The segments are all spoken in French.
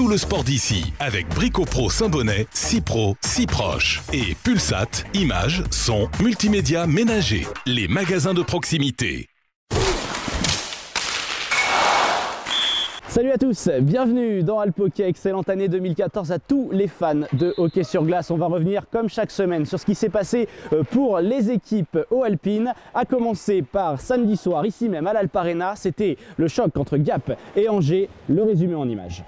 tout le sport d'ici avec Brico-Pro Saint-Bonnet, si pro, si proche. Et Pulsat, images, son, multimédia ménager. Les magasins de proximité. Salut à tous, bienvenue dans Alpoké, excellente année 2014 à tous les fans de hockey sur glace. On va revenir comme chaque semaine sur ce qui s'est passé pour les équipes au Alpine, à commencer par samedi soir ici même à l'Alp Arena. C'était le choc entre Gap et Angers, le résumé en images.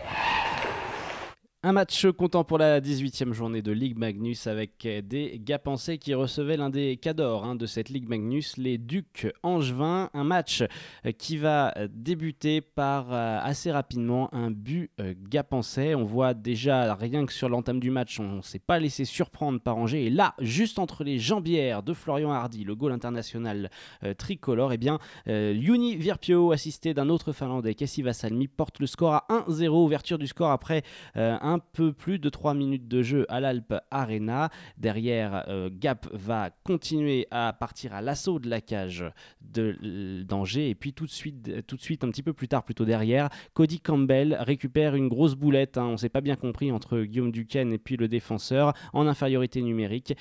Un match comptant pour la 18e journée de Ligue Magnus avec des Gapençais qui recevaient l'un des cadors de cette Ligue Magnus, les Ducs Angevins. Un match qui va débuter par assez rapidement un but Gapençais. On voit déjà rien que sur l'entame du match, on ne s'est pas laissé surprendre par Angers. Et là, juste entre les jambières de Florian Hardy, le goal international tricolore, Juni Virpio, assisté d'un autre Finlandais, Kessi Vasalmi, porte le score à 1-0. Ouverture du score après un peu plus de 3 minutes de jeu à l'Alp Arena. Derrière, Gap va continuer à partir à l'assaut de la cage d'Angers. Et puis tout de suite, un petit peu plus tard, plutôt derrière, Cody Campbell récupère une grosse boulette. On ne s'est pas bien compris entre Guillaume Duquesne et puis le défenseur en infériorité numérique.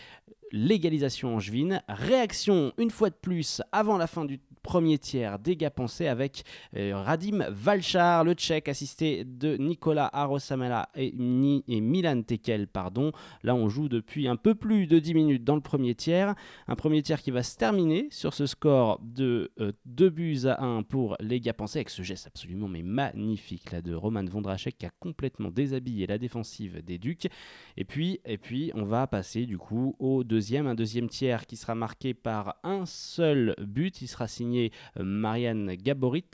L'égalisation angevine. Réaction une fois de plus avant la fin du premier tiers des Gapençais avec Radim Valchar, le Tchèque, assisté de Nicolas Arosamala et Milan Tekel. Là, on joue depuis un peu plus de 10 minutes dans le premier tiers. Un premier tiers qui va se terminer sur ce score de 2-1 pour les Gapençais, avec ce geste absolument magnifique là, de Roman Vondracek qui a complètement déshabillé la défensive des Ducs. Et puis on va passer du coup au un deuxième tiers qui sera marqué par un seul but. Il sera signé Marian Gaborit,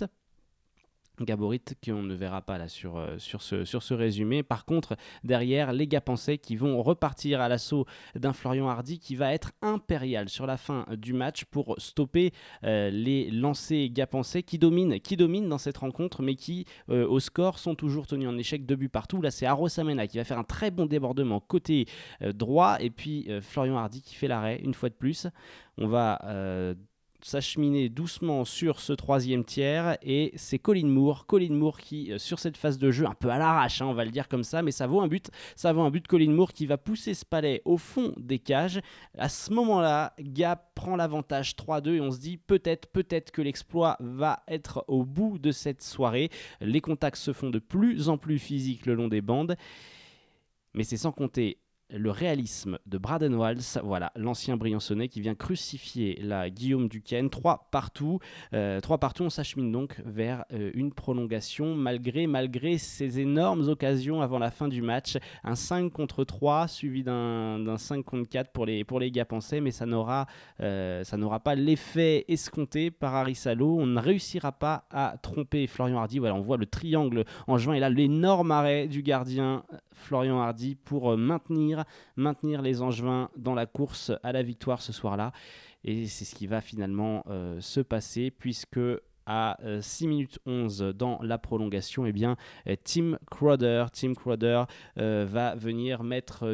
qu'on ne verra pas là sur ce résumé. Par contre, derrière, les Gapençais qui vont repartir à l'assaut d'un Florian Hardy qui va être impérial sur la fin du match pour stopper les lancers Gapençais qui dominent dans cette rencontre, mais qui, au score, sont toujours tenus en échec, 2 buts partout. Là, c'est Arosamena qui va faire un très bon débordement côté droit, et puis Florian Hardy qui fait l'arrêt une fois de plus. On va s'acheminer doucement sur ce troisième tiers, et c'est Colin Moore qui, sur cette phase de jeu un peu à l'arrache, on va le dire comme ça, mais ça vaut un but. Colin Moore qui va pousser Spallet au fond des cages. À ce moment-là, Gap prend l'avantage 3-2 et on se dit peut-être que l'exploit va être au bout de cette soirée. Les contacts se font de plus en plus physiques le long des bandes, mais c'est sans compter le réalisme de Braden Walsh, voilà, l'ancien Briançonnais qui vient crucifier la Guillaume Duquesne. 3 partout, on s'achemine donc vers une prolongation malgré ces énormes occasions avant la fin du match. Un 5 contre 3 suivi d'un 5 contre 4 pour les Gapençais, mais ça n'aura pas l'effet escompté par Harry Salo. On ne réussira pas à tromper Florian Hardy. Voilà, on voit le triangle angevin et là l'énorme arrêt du gardien Florian Hardy pour maintenir les Angevins dans la course à la victoire ce soir-là. Et c'est ce qui va finalement se passer, puisque à 6 minutes 11 dans la prolongation, Tim Crowder va venir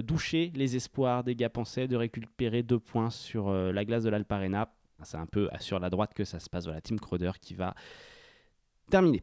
doucher les espoirs des Gapençais de récupérer 2 points sur la glace de l'Alp Arena. C'est un peu sur la droite que ça se passe. Voilà, Tim Crowder qui va terminer.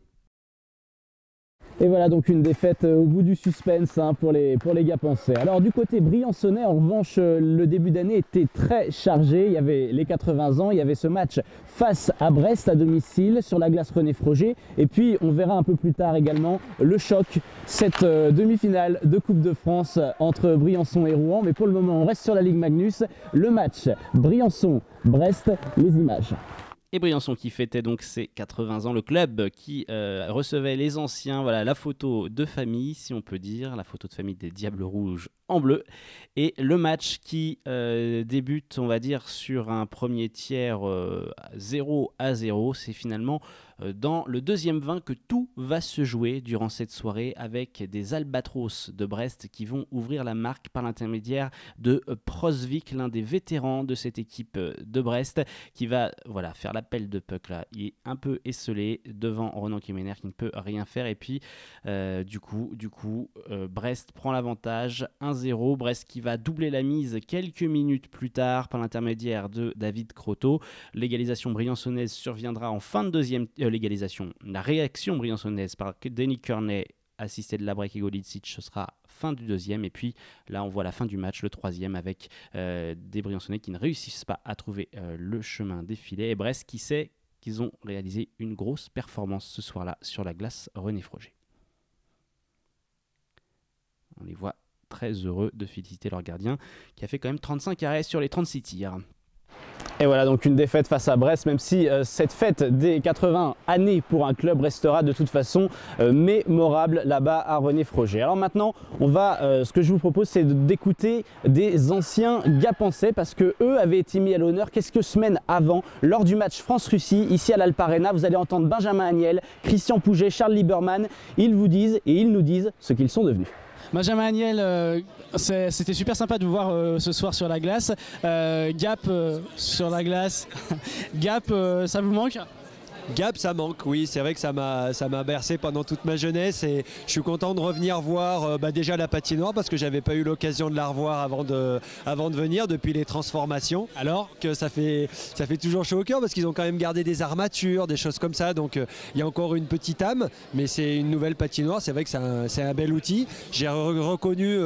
Et voilà donc une défaite au bout du suspense pour les Gapençais. Alors du côté briançonnais, en revanche, le début d'année était très chargé. Il y avait les 80 ans, il y avait ce match face à Brest à domicile sur la glace René Froger. Et puis on verra un peu plus tard également le choc, cette demi-finale de Coupe de France entre Briançon et Rouen. Mais pour le moment, on reste sur la Ligue Magnus. Le match Briançon-Brest, les images. Et Briançon qui fêtait donc ses 80 ans, le club qui recevait les anciens, voilà la photo de famille, si on peut dire, la photo de famille des Diables Rouges en bleu. Et le match qui débute, on va dire, sur un premier tiers 0-0, c'est finalement dans le deuxième 20 que tout va se jouer durant cette soirée, avec des Albatros de Brest qui vont ouvrir la marque par l'intermédiaire de Prosvik, l'un des vétérans de cette équipe de Brest, qui va faire l'appel de puck là. Il est un peu esselé devant Ronan Kemener qui ne peut rien faire, et puis du coup Brest prend l'avantage 1-0. Brest qui va doubler la mise quelques minutes plus tard par l'intermédiaire de David Croteau. L'égalisation briançonnaise surviendra en fin de deuxième... la réaction briançonnaise par Denis Kearney assisté de Labrec et Golicic, ce sera fin du deuxième. Et puis là, on voit la fin du match, le troisième, avec des Briançonnais qui ne réussissent pas à trouver le chemin des filets. Et Brest qui sait qu'ils ont réalisé une grosse performance ce soir-là sur la glace René Froger. On les voit très heureux de féliciter leur gardien qui a fait quand même 35 arrêts sur les 36 tirs. Et voilà donc une défaite face à Brest, même si cette fête des 80 années pour un club restera de toute façon mémorable là-bas à René Froger. Alors maintenant, ce que je vous propose, c'est d'écouter des anciens Gapençais parce que eux avaient été mis à l'honneur quelques semaines avant lors du match France-Russie ici à l'Alp Arena. Vous allez entendre Benjamin Agnel, Christian Pouget, Charles Lieberman. Ils vous disent et ils nous disent ce qu'ils sont devenus. Benjamin Agnel, c'était super sympa de vous voir ce soir sur la glace. Gap sur la glace. Gap, ça vous manque ? Gap, ça manque, oui, c'est vrai que ça m'a bercé pendant toute ma jeunesse et je suis content de revenir voir déjà la patinoire parce que j'avais pas eu l'occasion de la revoir avant de venir depuis les transformations. Alors que ça fait toujours chaud au cœur parce qu'ils ont quand même gardé des armatures, des choses comme ça, donc il y a encore une petite âme, mais c'est une nouvelle patinoire, c'est vrai que c'est un bel outil. J'ai reconnu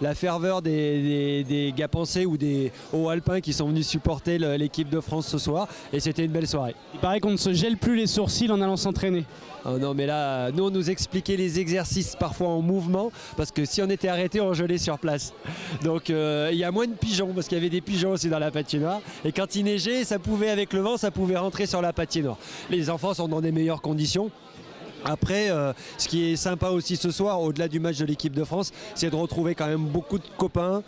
la ferveur des Gapençais ou des Hauts-Alpins qui sont venus supporter l'équipe de France ce soir et c'était une belle soirée. Il paraît qu'on ne se gèle plus les sourcils en allant s'entraîner. Oh non mais là, nous on nous expliquait les exercices parfois en mouvement parce que si on était arrêté on gelait sur place. Donc il y a moins de pigeons parce qu'il y avait des pigeons aussi dans la patinoire et quand il neigeait, ça pouvait avec le vent, ça pouvait rentrer sur la patinoire. Les enfants sont dans des meilleures conditions. Après, ce qui est sympa aussi ce soir, au-delà du match de l'équipe de France, c'est de retrouver quand même beaucoup de copains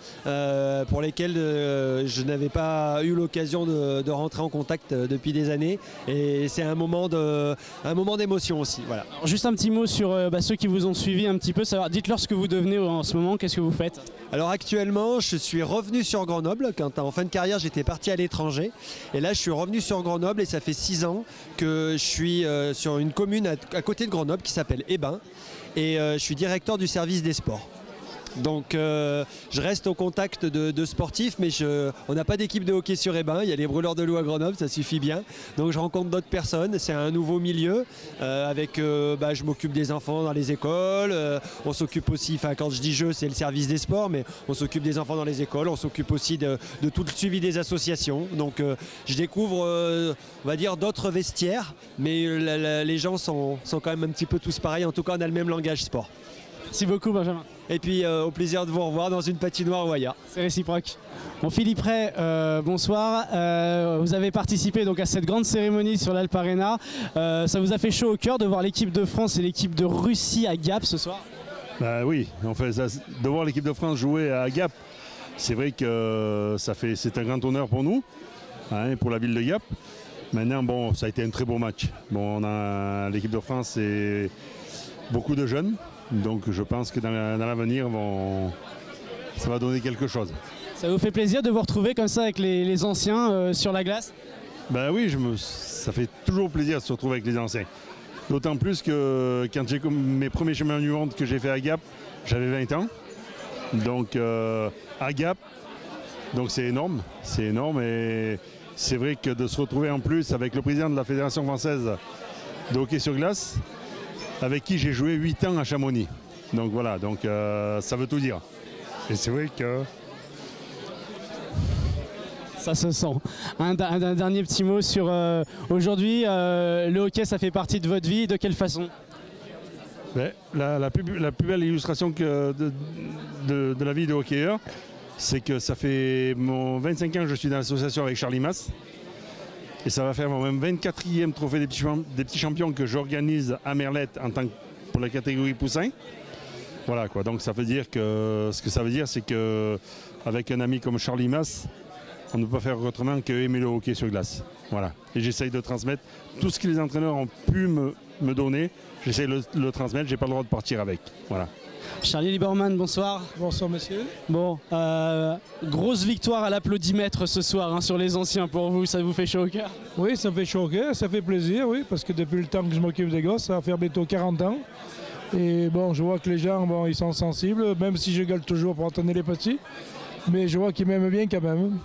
pour lesquels je n'avais pas eu l'occasion de rentrer en contact depuis des années. Et c'est un moment d'émotion aussi. Voilà. Alors, juste un petit mot sur ceux qui vous ont suivi un petit peu. Dites-leur ce que vous devenez en ce moment, qu'est-ce que vous faites ? Alors actuellement, je suis revenu sur Grenoble. Quand en fin de carrière, j'étais parti à l'étranger. Et là, je suis revenu sur Grenoble et ça fait 6 ans que je suis sur une commune à côté de Grenoble qui s'appelle Hébin et je suis directeur du service des sports. Donc je reste au contact de sportifs, mais on n'a pas d'équipe de hockey sur Hébin, il y a les brûleurs de loup à Grenoble, ça suffit bien. Donc je rencontre d'autres personnes, c'est un nouveau milieu, je m'occupe des enfants dans les écoles, on s'occupe aussi, quand je dis je, c'est le service des sports, mais on s'occupe des enfants dans les écoles, on s'occupe aussi de tout le suivi des associations. Donc je découvre, on va dire, d'autres vestiaires, mais les gens sont quand même un petit peu tous pareils, en tout cas on a le même langage sport. Merci beaucoup Benjamin. Et puis au plaisir de vous revoir dans une patinoire ou ailleurs. C'est réciproque. Bon, Philippe Ray, bonsoir. Vous avez participé donc à cette grande cérémonie sur l'Alp Arena. Ça vous a fait chaud au cœur de voir l'équipe de France et l'équipe de Russie à Gap ce soir ? Oui, en fait, de voir l'équipe de France jouer à Gap, c'est vrai que c'est un grand honneur pour nous, pour la ville de Gap. Maintenant, ça a été un très beau match. On a l'équipe de France et beaucoup de jeunes. Donc je pense que dans l'avenir, ça va donner quelque chose. Ça vous fait plaisir de vous retrouver comme ça avec les anciens sur la glace ? Oui, ça fait toujours plaisir de se retrouver avec les anciens. D'autant plus que quand j'ai mes premiers chemins du monde que j'ai fait à Gap, j'avais 20 ans. Donc à Gap, donc c'est énorme et c'est vrai que de se retrouver en plus avec le président de la Fédération française de hockey sur glace, avec qui j'ai joué 8 ans à Chamonix. Donc voilà, ça veut tout dire. Et c'est vrai que... Ça se sent. Un dernier petit mot sur aujourd'hui, le hockey ça fait partie de votre vie, de quelle façon ? La plus belle illustration de la vie de hockeyeur, c'est que ça fait 25 ans que je suis dans l'association avec Charlie Mas. Et ça va faire mon 24e trophée des petits champions que j'organise à Merlette pour la catégorie poussin. Voilà quoi, donc ça veut dire que ce que ça veut dire, c'est qu'avec un ami comme Charlie Mas, on ne peut pas faire autrement qu'aimer le hockey sur glace. Voilà. Et j'essaye de transmettre tout ce que les entraîneurs ont pu me donner. J'essaye de le transmettre, j'ai pas le droit de partir avec. Voilà. Charlie Lieberman, bonsoir. Bonsoir monsieur. Bon, grosse victoire à l'applaudimètre ce soir sur les anciens pour vous, ça vous fait chaud au cœur ? Oui, ça me fait chaud au cœur, ça fait plaisir, oui, parce que depuis le temps que je m'occupe des gosses, ça va faire bientôt 40 ans. Et je vois que les gens, ils sont sensibles, même si je gueule toujours pour entraîner les petits, mais je vois qu'ils m'aiment bien quand même.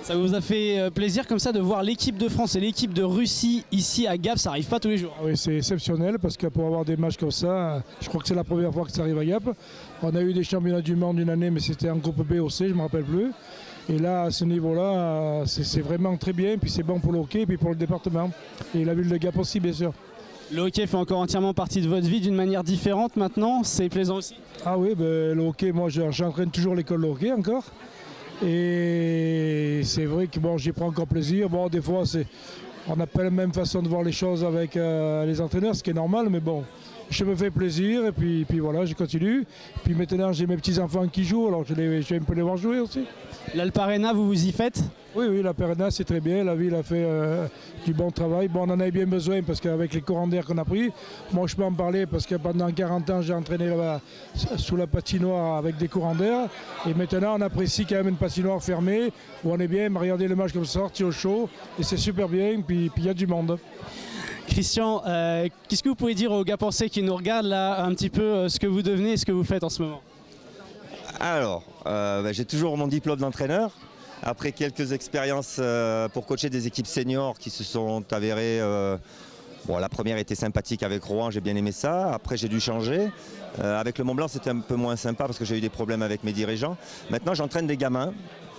Ça vous a fait plaisir comme ça de voir l'équipe de France et l'équipe de Russie ici à Gap, ça n'arrive pas tous les jours. Ah oui, c'est exceptionnel parce que pour avoir des matchs comme ça, je crois que c'est la première fois que ça arrive à Gap. On a eu des championnats du monde une année, mais c'était en groupe B ou C, je ne me rappelle plus. Et là, à ce niveau-là, c'est vraiment très bien, puis c'est bon pour le hockey et puis pour le département. Et la ville de Gap aussi, bien sûr. Le hockey fait encore entièrement partie de votre vie d'une manière différente maintenant, c'est plaisant aussi? Ah oui, ben, le hockey, moi j'entraîne toujours l'école de hockey encore. Et c'est vrai que bon, j'y prends encore plaisir. Bon, des fois, on n'a pas la même façon de voir les choses avec les entraîneurs, ce qui est normal, mais bon, je me fais plaisir et puis voilà, je continue. Puis maintenant, j'ai mes petits-enfants qui jouent, alors je vais un peu les voir jouer aussi. L'Alparena, vous y faites? Oui, l'Alparena, c'est très bien. La ville a fait du bon travail. Bon, on en avait bien besoin parce qu'avec les courants d'air qu'on a pris, moi je peux en parler parce que pendant 40 ans, j'ai entraîné là-bas sous la patinoire avec des courants d'air. Et maintenant, on apprécie quand même une patinoire fermée où on est bien, regarder le match comme ça, sorti au chaud. Et c'est super bien. Puis il y a du monde. Christian, qu'est-ce que vous pouvez dire aux gars pensés qui nous regardent là un petit peu ce que vous devenez et ce que vous faites en ce moment? Alors, j'ai toujours mon diplôme d'entraîneur. Après quelques expériences pour coacher des équipes seniors qui se sont avérées... bon, la première était sympathique avec Rouen, j'ai bien aimé ça. Après, j'ai dû changer. Avec le Mont-Blanc, c'était un peu moins sympa parce que j'ai eu des problèmes avec mes dirigeants. Maintenant, j'entraîne des gamins,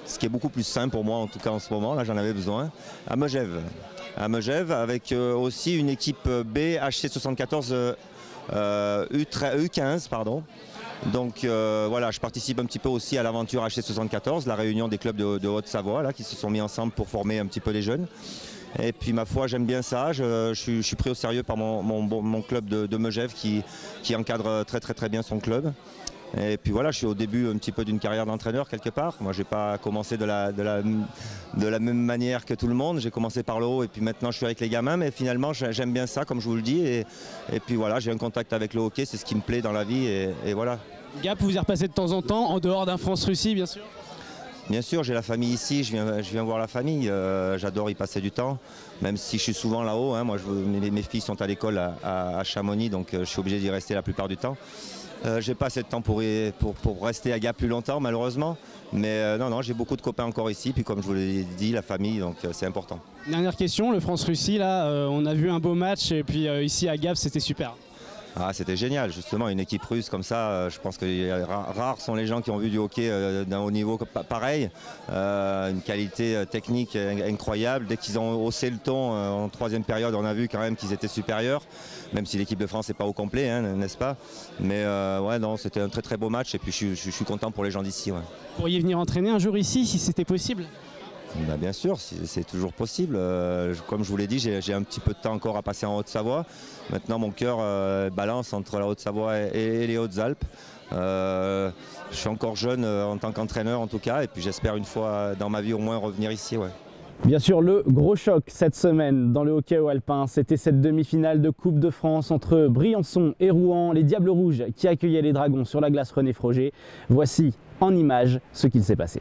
ce qui est beaucoup plus simple pour moi, en tout cas en ce moment. Là, j'en avais besoin. À Megève, avec aussi une équipe B HC74 U15, pardon. Donc voilà, je participe un petit peu aussi à l'aventure HC74, la réunion des clubs de Haute-Savoie là, qui se sont mis ensemble pour former un petit peu les jeunes. Et puis ma foi, j'aime bien ça, je suis pris au sérieux par mon club de Megève qui encadre très bien son club. Et puis voilà, je suis au début un petit peu d'une carrière d'entraîneur quelque part. Moi, je n'ai pas commencé de la même manière que tout le monde. J'ai commencé par le haut et puis maintenant je suis avec les gamins. Mais finalement, j'aime bien ça, comme je vous le dis. Et puis voilà, j'ai un contact avec le hockey, c'est ce qui me plaît dans la vie. Et voilà. Gap, vous y repassez de temps en temps, en dehors d'un France-Russie, bien sûr? Bien sûr, j'ai la famille ici, je viens voir la famille. J'adore y passer du temps, même si je suis souvent là-haut. Hein. Moi, mes filles sont à l'école à Chamonix, donc je suis obligé d'y rester la plupart du temps. J'ai pas assez de temps pour rester à Gap plus longtemps malheureusement, mais non, j'ai beaucoup de copains encore ici, puis comme je vous l'ai dit, la famille, donc c'est important. Dernière question, le France-Russie, là, on a vu un beau match, et puis ici à Gap, c'était super. Ah, c'était génial, justement, une équipe russe comme ça, je pense que rares sont les gens qui ont vu du hockey d'un haut niveau pareil, une qualité technique incroyable. Dès qu'ils ont haussé le ton en troisième période, on a vu quand même qu'ils étaient supérieurs, même si l'équipe de France n'est pas au complet, hein, n'est-ce pas? Mais ouais, non, c'était un très beau match et puis je suis content pour les gens d'ici. Ouais. Vous pourriez venir entraîner un jour ici si c'était possible? Bah bien sûr, c'est toujours possible. Comme je vous l'ai dit, j'ai un petit peu de temps encore à passer en Haute-Savoie. Maintenant, mon cœur balance entre la Haute-Savoie et les Hautes-Alpes. Je suis encore jeune en tant qu'entraîneur en tout cas, et puis j'espère une fois dans ma vie au moins revenir ici. Ouais. Bien sûr, le gros choc cette semaine dans le hockey alpin, c'était cette demi-finale de Coupe de France entre Briançon et Rouen, les Diables Rouges qui accueillaient les Dragons sur la glace René Froger. Voici en images ce qu'il s'est passé.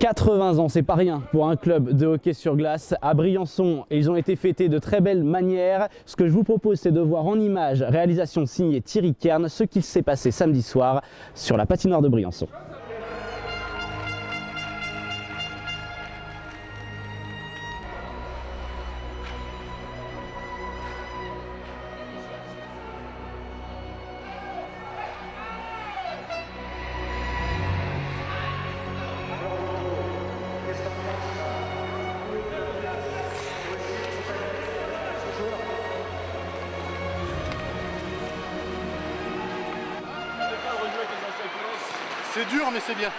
80 ans, c'est pas rien pour un club de hockey sur glace. À Briançon, ils ont été fêtés de très belle manière. Ce que je vous propose, c'est de voir en images, réalisation signée Thierry Kern, ce qu'il s'est passé samedi soir sur la patinoire de Briançon. C'est dur mais c'est bien.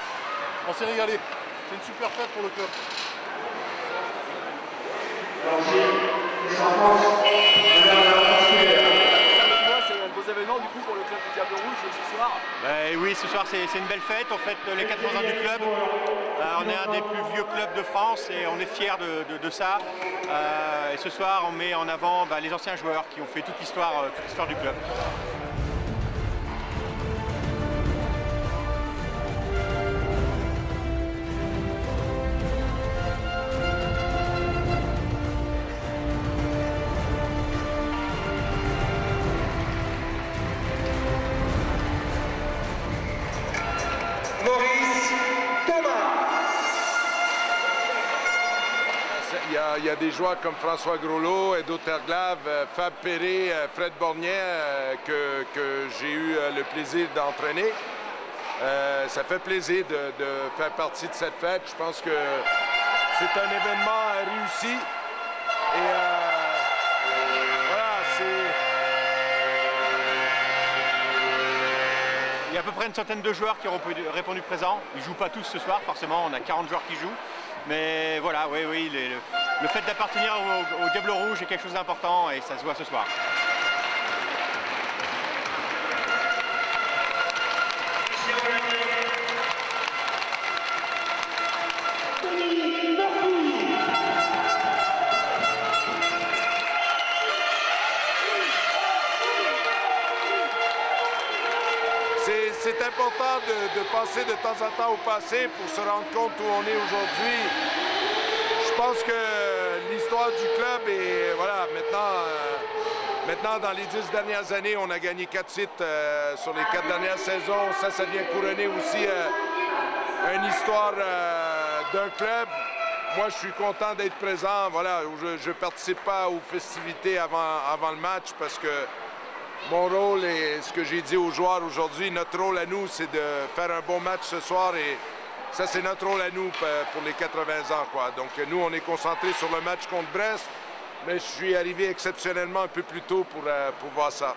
On s'est régalé. C'est une super fête pour le club. C'est un beau événement du coup pour le club du Diable Rouge ce soir. Oui, ce soir c'est une belle fête. On fête les 80 ans du club. On est un des plus vieux clubs de France et on est fiers de ça. Et ce soir on met en avant les anciens joueurs qui ont fait toute l'histoire du club. Il y a des joueurs comme François Groslot, Edo Terglav, Fab Perret, Fred Borgnet que j'ai eu le plaisir d'entraîner. Ça fait plaisir de faire partie de cette fête. Je pense que c'est un événement réussi. Et voilà, Il y a à peu près une centaine de joueurs qui ont répondu présent. Ils ne jouent pas tous ce soir, forcément, on a 40 joueurs qui jouent. Mais voilà, oui, le fait d'appartenir au Diable Rouge est quelque chose d'important et ça se voit ce soir. C'est important de penser de temps en temps au passé pour se rendre compte où on est aujourd'hui. Je pense que l'histoire du club est... Voilà, maintenant, dans les 10 dernières années, on a gagné 4 titres sur les 4 dernières saisons. Ça vient couronner aussi une histoire d'un club. Moi, je suis content d'être présent. Voilà, je ne participe pas aux festivités avant le match parce que mon rôle et ce que j'ai dit aux joueurs aujourd'hui, notre rôle à nous, c'est de faire un bon match ce soir et ça, c'est notre rôle à nous pour les 80 ans, quoi. Donc, nous, on est concentrés sur le match contre Brest, mais je suis arrivé exceptionnellement un peu plus tôt pour voir ça.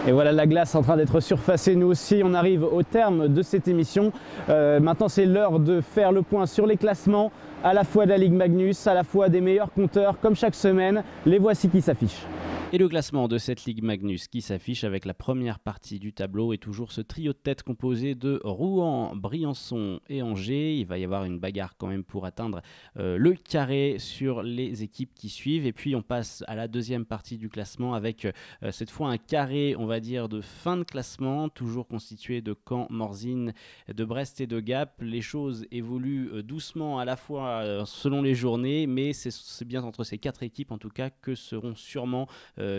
Et voilà la glace en train d'être surfacée. Nous aussi, on arrive au terme de cette émission. Maintenant, c'est l'heure de faire le point sur les classements, à la fois de la Ligue Magnus, à la fois des meilleurs compteurs, comme chaque semaine. Les voici qui s'affichent. Et le classement de cette Ligue Magnus qui s'affiche avec la première partie du tableau et toujours ce trio de tête composé de Rouen, Briançon et Angers. Il va y avoir une bagarre quand même pour atteindre le carré sur les équipes qui suivent. Et puis on passe à la deuxième partie du classement avec cette fois un carré, on va dire, de fin de classement, toujours constitué de Caen, Morzine, de Brest et de Gap. Les choses évoluent doucement à la fois selon les journées, mais c'est bien entre ces quatre équipes en tout cas que seront sûrement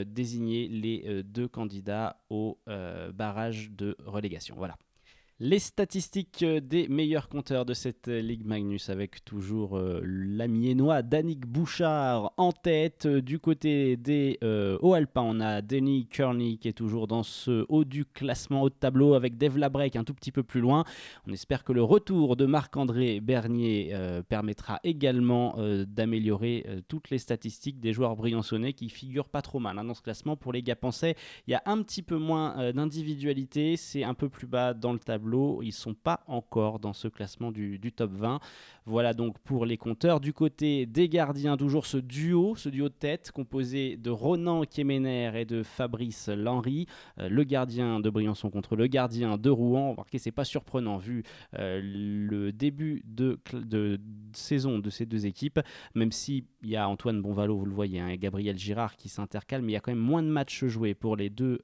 désigner les deux candidats au barrage de relégation. Voilà. Les statistiques des meilleurs compteurs de cette Ligue Magnus avec toujours l'Amiénois Danick Bouchard en tête. Du côté des Hauts-Alpins, on a Denis Kearney qui est toujours dans ce haut du classement, haut de tableau avec Dave Labrec un tout petit peu plus loin. On espère que le retour de Marc-André Bernier permettra également d'améliorer toutes les statistiques des joueurs briançonnais qui figurent pas trop mal dans ce classement. Pour les Gapençais, il y a un petit peu moins d'individualité, c'est un peu plus bas dans le tableau. tableau. Ils ne sont pas encore dans ce classement du top 20. Voilà donc pour les compteurs. Du côté des gardiens, toujours ce duo de tête composé de Ronan Kemener et de Fabrice Lenry. Le gardien de Briançon contre le gardien de Rouen. Remarquez, c'est pas surprenant vu le début de saison de ces deux équipes, même s'il y a Antoine Bonvalo, vous le voyez, et Gabriel Girard qui s'intercalent, mais il y a quand même moins de matchs joués pour les deux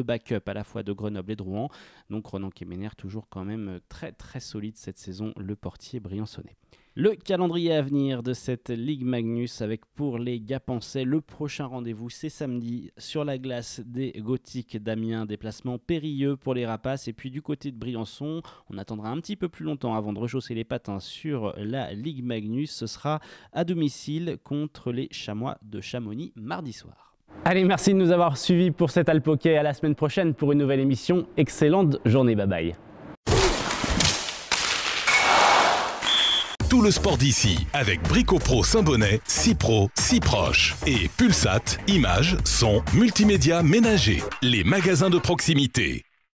backups à la fois de Grenoble et de Rouen. Donc Ronan Kemener toujours quand même très très solide cette saison, le portier briançonnais. Le calendrier à venir de cette Ligue Magnus avec pour les Gapençais, le prochain rendez-vous c'est samedi sur la glace des Gothiques d'Amiens, déplacement périlleux pour les Rapaces, et puis du côté de Briançon, on attendra un petit peu plus longtemps avant de rechausser les patins sur la Ligue Magnus, ce sera à domicile contre les Chamois de Chamonix mardi soir. Allez, merci de nous avoir suivis pour cet Alpoquet, à la semaine prochaine pour une nouvelle émission, excellente journée, bye bye. Tout le sport d'ici avec Brico-Pro Saint-Bonnet, si pro, si proche. Et Pulsat, images, son, multimédia ménager. Les magasins de proximité.